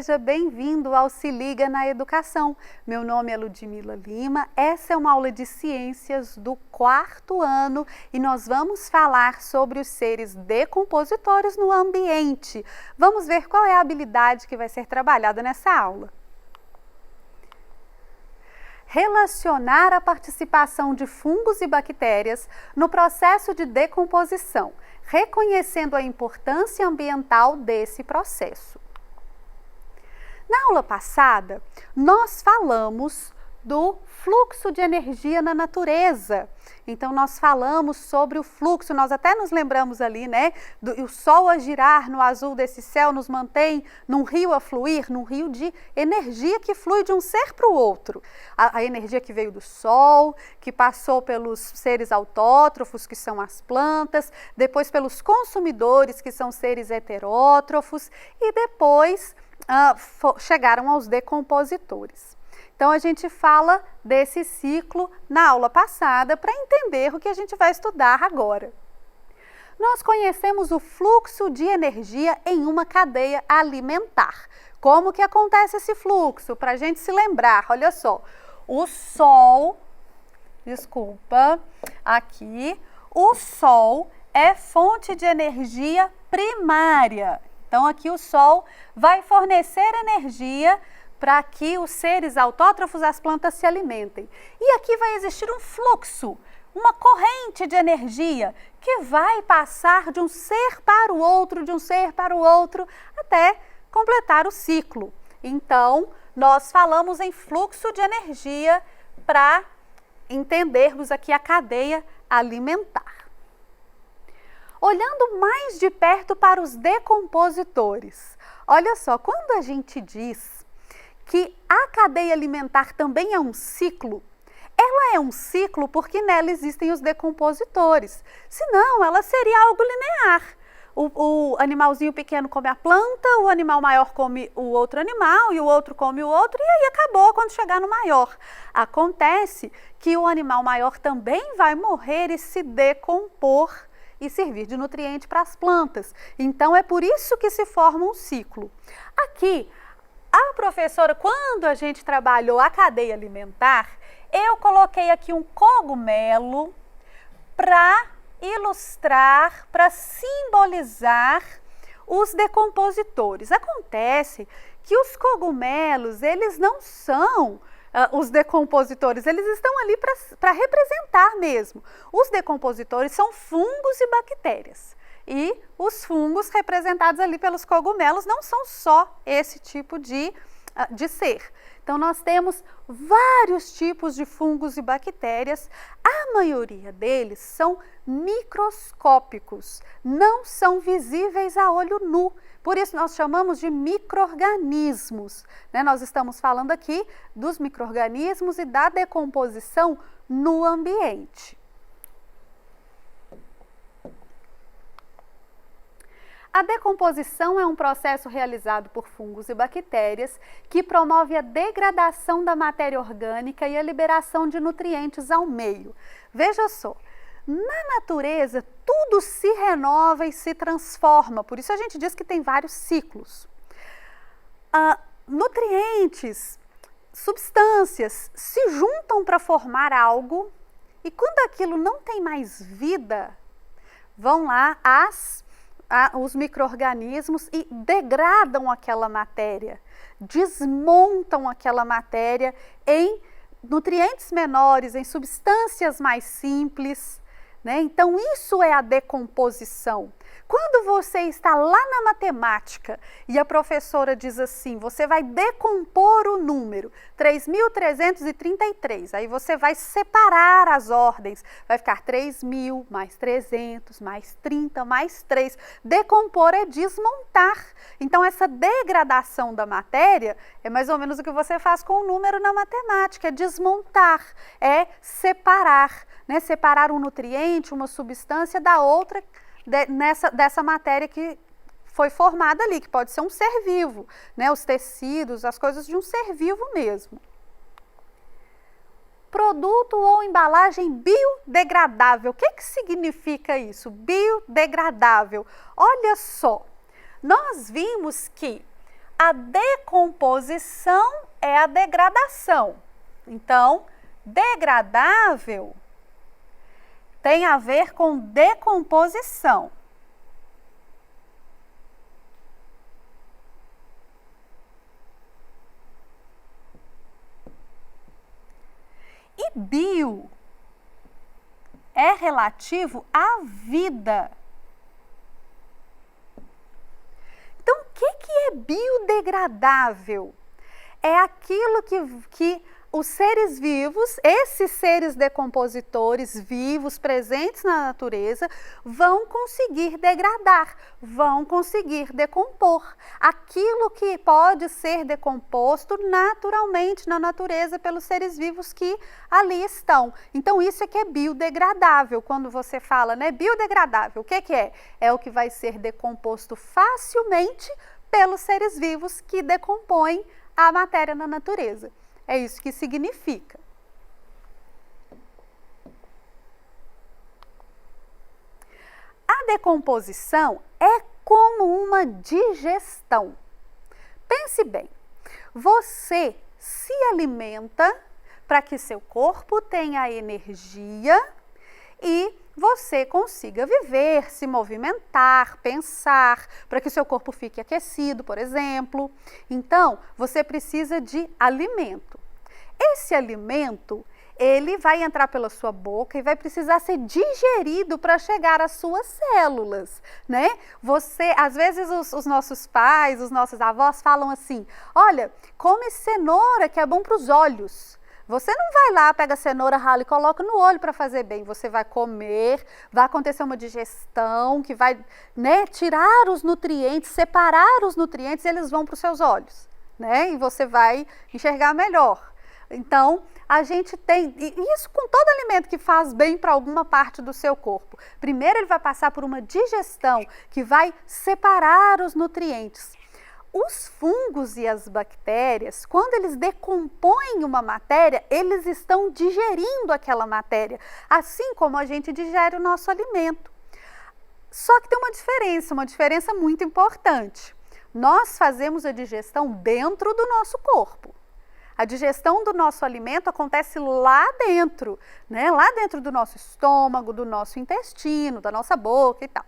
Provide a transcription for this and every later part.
seja bem-vindo ao Se Liga na Educação. Meu nome é Ludmila Lima, essa é uma aula de ciências do 4º ano e nós vamos falar sobre os seres decompositores no ambiente. Vamos ver qual é a habilidade que vai ser trabalhada nessa aula. Relacionar a participação de fungos e bactérias no processo de decomposição, reconhecendo a importância ambiental desse processo. Na aula passada, nós falamos do fluxo de energia na natureza. Então, nós falamos sobre o fluxo, nós até nos lembramos ali, né? O sol a girar no azul desse céu nos mantém num rio a fluir, num rio de energia que flui de um ser para o outro. A energia que veio do sol, que passou pelos seres autótrofos, que são as plantas, depois pelos consumidores, que são seres heterótrofos, e depois chegaram aos decompositores. Então, a gente fala desse ciclo na aula passada para entender o que a gente vai estudar agora. Nós conhecemos o fluxo de energia em uma cadeia alimentar. Como que acontece esse fluxo? Para a gente se lembrar, olha só, o sol é fonte de energia primária. Então, aqui o sol vai fornecer energia para que os seres autótrofos, as plantas, se alimentem. E aqui vai existir um fluxo, uma corrente de energia que vai passar de um ser para o outro, até completar o ciclo. Então, nós falamos em fluxo de energia para entendermos aqui a cadeia alimentar. Olhando mais de perto para os decompositores, olha só, quando a gente diz que a cadeia alimentar também é um ciclo, ela é um ciclo porque nela existem os decompositores, senão ela seria algo linear. O animalzinho pequeno come a planta, o animal maior come o outro animal e o outro come o outro e aí acabou quando chegar no maior. Acontece que o animal maior também vai morrer e se decompor e servir de nutriente para as plantas. Então é por isso que se forma um ciclo. Aqui, a professora, quando a gente trabalhou a cadeia alimentar, eu coloquei aqui um cogumelo para ilustrar, para simbolizar os decompositores. Acontece que os cogumelos, eles não são os decompositores, eles estão ali para representar mesmo. Os decompositores são fungos e bactérias. E os fungos representados ali pelos cogumelos não são só esse tipo de ser. Então, nós temos vários tipos de fungos e bactérias. A maioria deles são microscópicos, não são visíveis a olho nu. Por isso, nós chamamos de micro-organismos, né? Nós estamos falando aqui dos micro-organismos e da decomposição no ambiente. A decomposição é um processo realizado por fungos e bactérias que promove a degradação da matéria orgânica e a liberação de nutrientes ao meio. Veja só, na natureza tudo se renova e se transforma, por isso a gente diz que tem vários ciclos. Nutrientes, substâncias se juntam para formar algo e quando aquilo não tem mais vida, vão lá os micro-organismos e degradam aquela matéria, desmontam aquela matéria em nutrientes menores, em substâncias mais simples, né? Então, isso é a decomposição. Quando você está lá na matemática e a professora diz assim, você vai decompor o número 3.333, aí você vai separar as ordens, vai ficar 3.000 mais 300 mais 30 mais 3. Decompor é desmontar. Então, essa degradação da matéria é mais ou menos o que você faz com o número na matemática, é desmontar, é separar, né? Separar um nutriente, uma substância da outra, dessa matéria que foi formada ali, que pode ser um ser vivo, né? Os tecidos, as coisas de um ser vivo mesmo. Produto ou embalagem biodegradável. O que significa isso? Biodegradável. Olha só, nós vimos que a decomposição é a degradação. Então, degradável tem a ver com decomposição. E bio é relativo à vida. Então, o que é biodegradável? É aquilo que os seres vivos, esses seres decompositores vivos, presentes na natureza, vão conseguir degradar, vão conseguir decompor. Aquilo que pode ser decomposto naturalmente na natureza pelos seres vivos que ali estão. Então, isso é que é biodegradável. Quando você fala, né, biodegradável, o que é? É o que vai ser decomposto facilmente pelos seres vivos que decompõem a matéria na natureza. É isso que significa. A decomposição é como uma digestão. Pense bem, você se alimenta para que seu corpo tenha energia e você consiga viver, se movimentar, pensar, para que seu corpo fique aquecido, por exemplo. Então, você precisa de alimento. Esse alimento, ele vai entrar pela sua boca e vai precisar ser digerido para chegar às suas células, né? Às vezes os nossos pais, os nossos avós falam assim, olha, come cenoura que é bom para os olhos. Você não vai lá, pega a cenoura, rala e coloca no olho para fazer bem. Você vai comer, vai acontecer uma digestão que vai, né, tirar os nutrientes, separar os nutrientes e eles vão para os seus olhos, né? E você vai enxergar melhor. Então, a gente tem isso com todo alimento que faz bem para alguma parte do seu corpo. Primeiro ele vai passar por uma digestão que vai separar os nutrientes. Os fungos e as bactérias, quando eles decompõem uma matéria, eles estão digerindo aquela matéria, assim como a gente digere o nosso alimento. Só que tem uma diferença muito importante. Nós fazemos a digestão dentro do nosso corpo. A digestão do nosso alimento acontece lá dentro, né? Lá dentro do nosso estômago, do nosso intestino, da nossa boca e tal.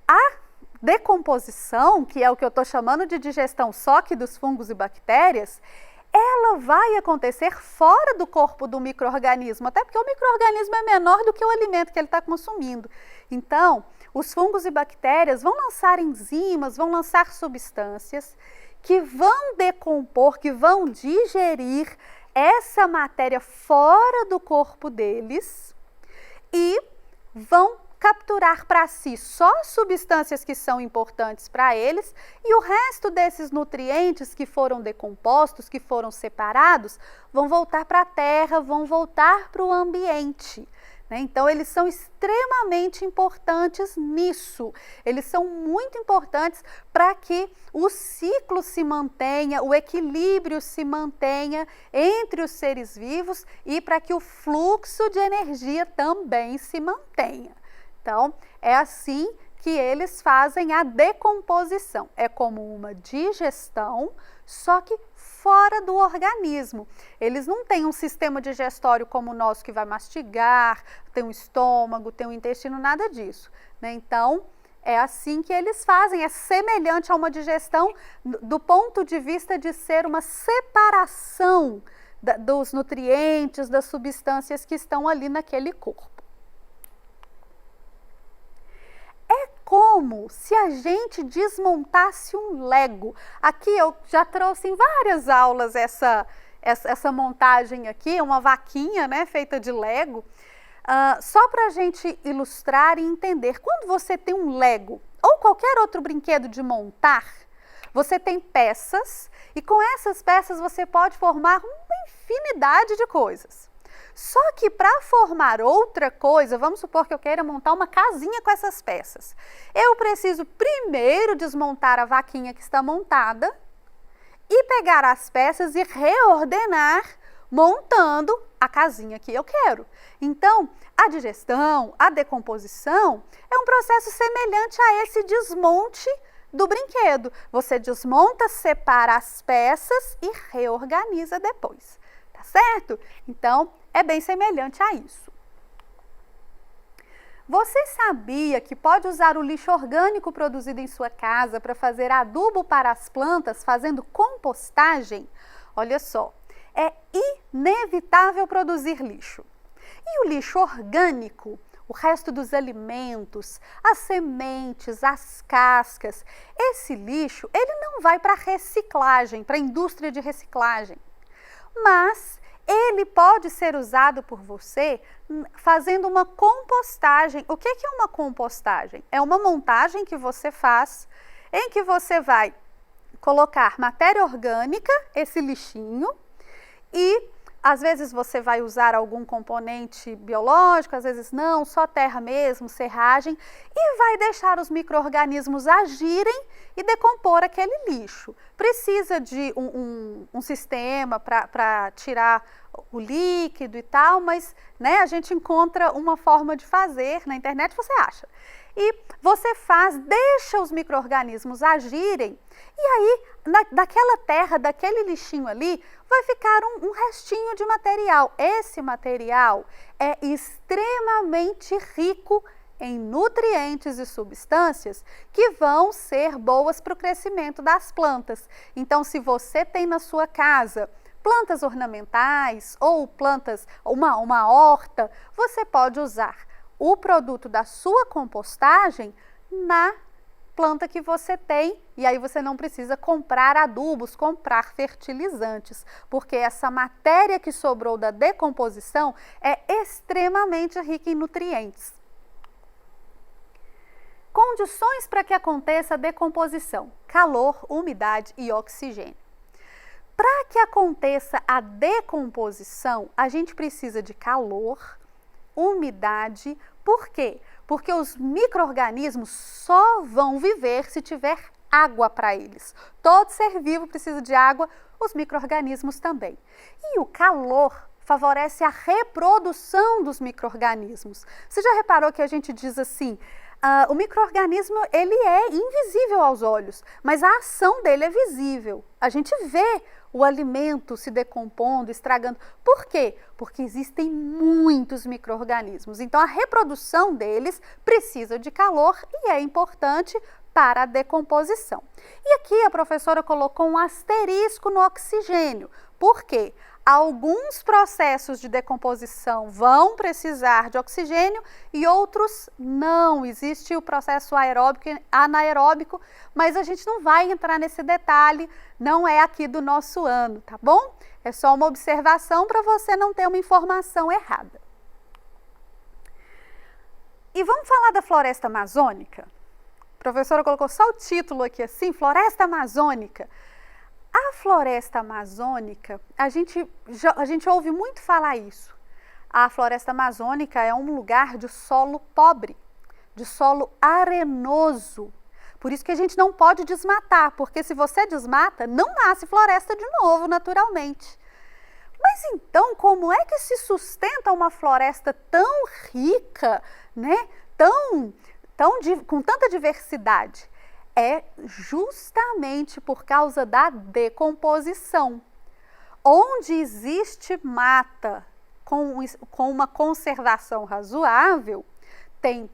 A decomposição, que é o que eu estou chamando de digestão só que dos fungos e bactérias, ela vai acontecer fora do corpo do micro-organismo, até porque o micro-organismo é menor do que o alimento que ele está consumindo. Então, os fungos e bactérias vão lançar enzimas, vão lançar substâncias que vão decompor, que vão digerir essa matéria fora do corpo deles e vão capturar para si só substâncias que são importantes para eles e o resto desses nutrientes que foram decompostos, que foram separados, vão voltar para a terra, vão voltar para o ambiente. Então, eles são extremamente importantes nisso. Eles são muito importantes para que o ciclo se mantenha, o equilíbrio se mantenha entre os seres vivos e para que o fluxo de energia também se mantenha. Então, é assim que eles fazem a decomposição. É como uma digestão, só que fora do organismo. Eles não têm um sistema digestório como o nosso que vai mastigar, tem um estômago, tem um intestino, nada disso, né? Então, é assim que eles fazem, é semelhante a uma digestão do ponto de vista de ser uma separação dos nutrientes, das substâncias que estão ali naquele corpo. Como se a gente desmontasse um Lego. Aqui eu já trouxe em várias aulas essa montagem aqui, uma vaquinha, né, feita de Lego, só para a gente ilustrar e entender. Quando você tem um Lego ou qualquer outro brinquedo de montar, você tem peças e com essas peças você pode formar uma infinidade de coisas. Só que para formar outra coisa, vamos supor que eu queira montar uma casinha com essas peças. Eu preciso primeiro desmontar a vaquinha que está montada e pegar as peças e reordenar, montando a casinha que eu quero. Então, a digestão, a decomposição é um processo semelhante a esse desmonte do brinquedo. Você desmonta, separa as peças e reorganiza depois, tá certo? Então, é bem semelhante a isso. Você sabia que pode usar o lixo orgânico produzido em sua casa para fazer adubo para as plantas, fazendo compostagem? Olha só, é inevitável produzir lixo. E o lixo orgânico, o resto dos alimentos, as sementes, as cascas, esse lixo, ele não vai para reciclagem, para a indústria de reciclagem, mas ele pode ser usado por você fazendo uma compostagem. O que é uma compostagem? É uma montagem que você faz em que você vai colocar matéria orgânica, esse lixinho, e às vezes você vai usar algum componente biológico, às vezes não, só terra mesmo, serragem, e vai deixar os micro-organismos agirem e decompor aquele lixo. Precisa de um sistema para tirar o líquido e tal, mas né, a gente encontra uma forma de fazer, na internet você acha. E você faz, deixa os micro-organismos agirem, e aí daquela terra, daquele lixinho ali, vai ficar um restinho de material. Esse material é extremamente rico em nutrientes e substâncias que vão ser boas para o crescimento das plantas. Então, se você tem na sua casa plantas ornamentais ou plantas, uma horta, você pode usar o produto da sua compostagem na planta que você tem, e aí você não precisa comprar adubos, comprar fertilizantes, porque essa matéria que sobrou da decomposição é extremamente rica em nutrientes. Condições para que aconteça a decomposição: calor, umidade e oxigênio. Para que aconteça a decomposição, a gente precisa de calor, umidade. Por quê? Porque os micro-organismos só vão viver se tiver água para eles. Todo ser vivo precisa de água, os micro-organismos também. E o calor favorece a reprodução dos micro-organismos. Você já reparou que a gente diz assim, o micro-organismo ele é invisível aos olhos, mas a ação dele é visível. A gente vê o alimento se decompondo, estragando. Por quê? Porque existem muitos micro-organismos. Então, a reprodução deles precisa de calor e é importante para a decomposição. E aqui a professora colocou um asterisco no oxigênio. Por quê? Alguns processos de decomposição vão precisar de oxigênio e outros não. Existe o processo aeróbico e anaeróbico, mas a gente não vai entrar nesse detalhe, não é aqui do nosso ano, tá bom? É só uma observação para você não ter uma informação errada. E vamos falar da floresta amazônica? A professora colocou só o título aqui assim, Floresta Amazônica. A floresta amazônica, a gente ouve muito falar isso. A floresta amazônica é um lugar de solo pobre, de solo arenoso. Por isso que a gente não pode desmatar, porque se você desmata, não nasce floresta de novo, naturalmente. Mas então, como é que se sustenta uma floresta tão rica, né? Com tanta diversidade? É justamente por causa da decomposição. Onde existe mata com uma conservação razoável, tem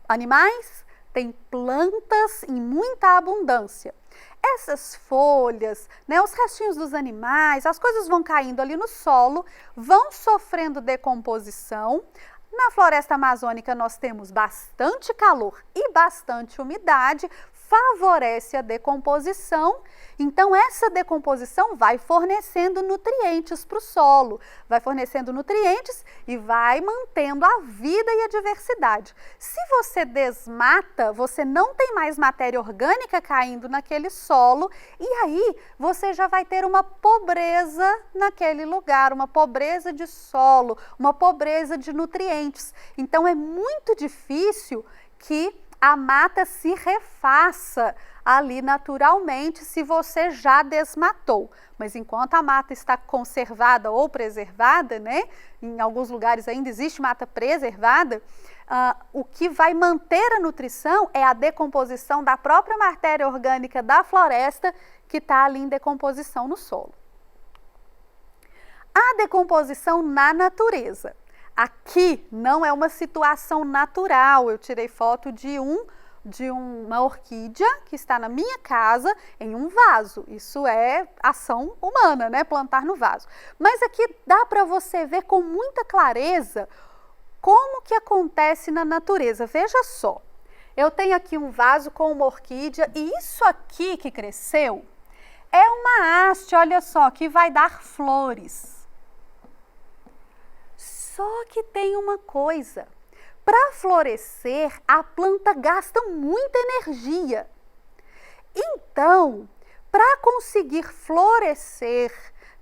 animais, tem plantas em muita abundância. Essas folhas, né, os restinhos dos animais, as coisas vão caindo ali no solo, vão sofrendo decomposição. Na floresta amazônica nós temos bastante calor e bastante umidade, favorece a decomposição. Então essa decomposição vai fornecendo nutrientes para o solo, vai fornecendo nutrientes e vai mantendo a vida e a diversidade. Se você desmata, você não tem mais matéria orgânica caindo naquele solo e aí você já vai ter uma pobreza naquele lugar, uma pobreza de solo, uma pobreza de nutrientes. Então é muito difícil que a mata se refaça ali naturalmente se você já desmatou. Mas enquanto a mata está conservada ou preservada, né, em alguns lugares ainda existe mata preservada, o que vai manter a nutrição é a decomposição da própria matéria orgânica da floresta que está ali em decomposição no solo. A decomposição na natureza. Aqui não é uma situação natural, eu tirei foto de uma orquídea que está na minha casa em um vaso. Isso é ação humana, né? Plantar no vaso. Mas aqui dá para você ver com muita clareza como que acontece na natureza. Veja só, eu tenho aqui um vaso com uma orquídea e isso aqui que cresceu é uma haste, olha só, que vai dar flores. Só que tem uma coisa, para florescer a planta gasta muita energia. Então, para conseguir florescer,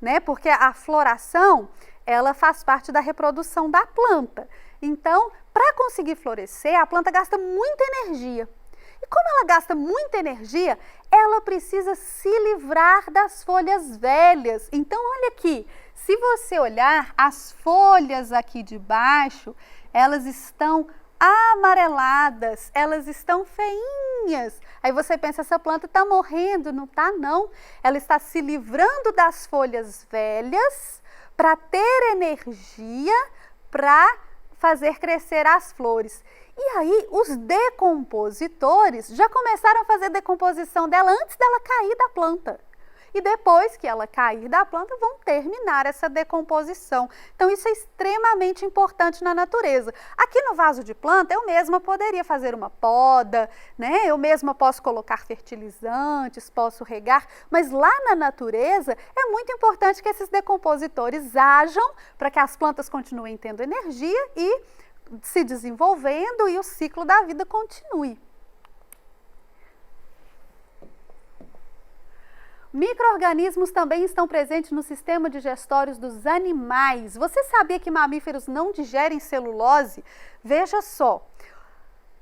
né, porque a floração, ela faz parte da reprodução da planta. Então, para conseguir florescer, a planta gasta muita energia. E como ela gasta muita energia, ela precisa se livrar das folhas velhas. Então, olha aqui, se você olhar, as folhas aqui de baixo, elas estão amareladas, elas estão feinhas. Aí você pensa, essa planta está morrendo, não está não. Ela está se livrando das folhas velhas para ter energia para fazer crescer as flores. E aí os decompositores já começaram a fazer decomposição dela antes dela cair da planta. E depois que ela cair da planta, vão terminar essa decomposição. Então, isso é extremamente importante na natureza. Aqui no vaso de planta, eu mesma poderia fazer uma poda, né? Eu mesma posso colocar fertilizantes, posso regar, mas lá na natureza é muito importante que esses decompositores ajam para que as plantas continuem tendo energia e se desenvolvendo e o ciclo da vida continue. Micro-organismos também estão presentes no sistema digestório dos animais. Você sabia que mamíferos não digerem celulose? Veja só,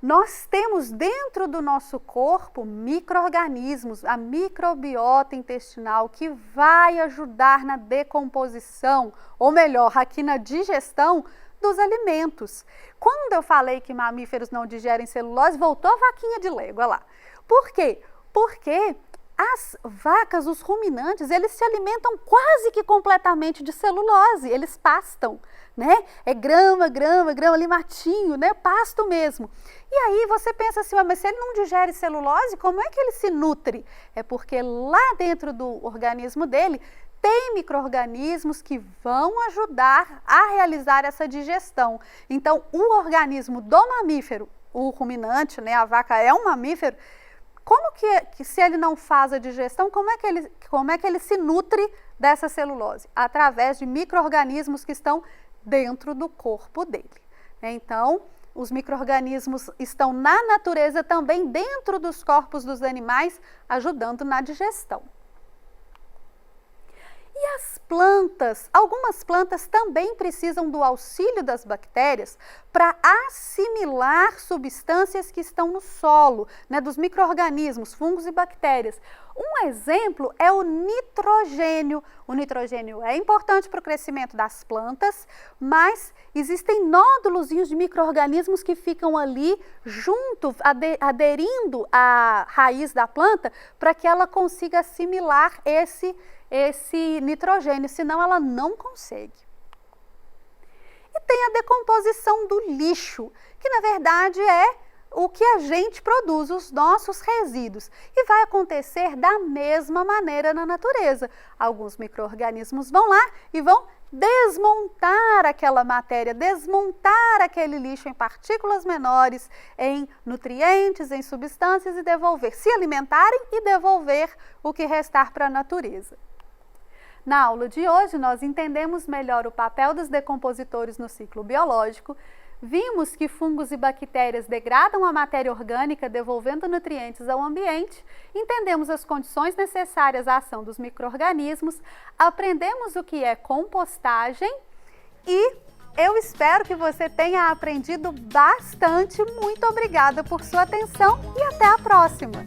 nós temos dentro do nosso corpo micro-organismos, a microbiota intestinal, que vai ajudar na decomposição, ou melhor, aqui na digestão dos alimentos. Quando eu falei que mamíferos não digerem celulose, voltou a vaquinha de Lego, olha lá. Por quê? Porque as vacas, os ruminantes, eles se alimentam quase que completamente de celulose, eles pastam, né? É grama, ali matinho, né? Pasto mesmo. E aí você pensa assim, mas se ele não digere celulose, como é que ele se nutre? É porque lá dentro do organismo dele tem micro-organismos que vão ajudar a realizar essa digestão. Então, o organismo do mamífero, o ruminante, né? A vaca é um mamífero. Como que se ele não faz a digestão, como é que ele se nutre dessa celulose? Através de micro-organismos que estão dentro do corpo dele. Então, os micro-organismos estão na natureza também dentro dos corpos dos animais, ajudando na digestão. E as plantas? Algumas plantas também precisam do auxílio das bactérias para assimilar substâncias que estão no solo, né, dos micro-organismos, fungos e bactérias. Um exemplo é o nitrogênio. O nitrogênio é importante para o crescimento das plantas, mas existem nódulozinhos de micro-organismos que ficam ali junto, aderindo à raiz da planta para que ela consiga assimilar esse nitrogênio, senão ela não consegue. E tem a decomposição do lixo, que na verdade é o que a gente produz, os nossos resíduos. E vai acontecer da mesma maneira na natureza. Alguns micro-organismos vão lá e vão desmontar aquela matéria, desmontar aquele lixo em partículas menores, em nutrientes, em substâncias e devolver, se alimentarem e devolver o que restar para a natureza. Na aula de hoje, nós entendemos melhor o papel dos decompositores no ciclo biológico, vimos que fungos e bactérias degradam a matéria orgânica, devolvendo nutrientes ao ambiente, entendemos as condições necessárias à ação dos micro-organismos, aprendemos o que é compostagem e eu espero que você tenha aprendido bastante. Muito obrigada por sua atenção e até a próxima!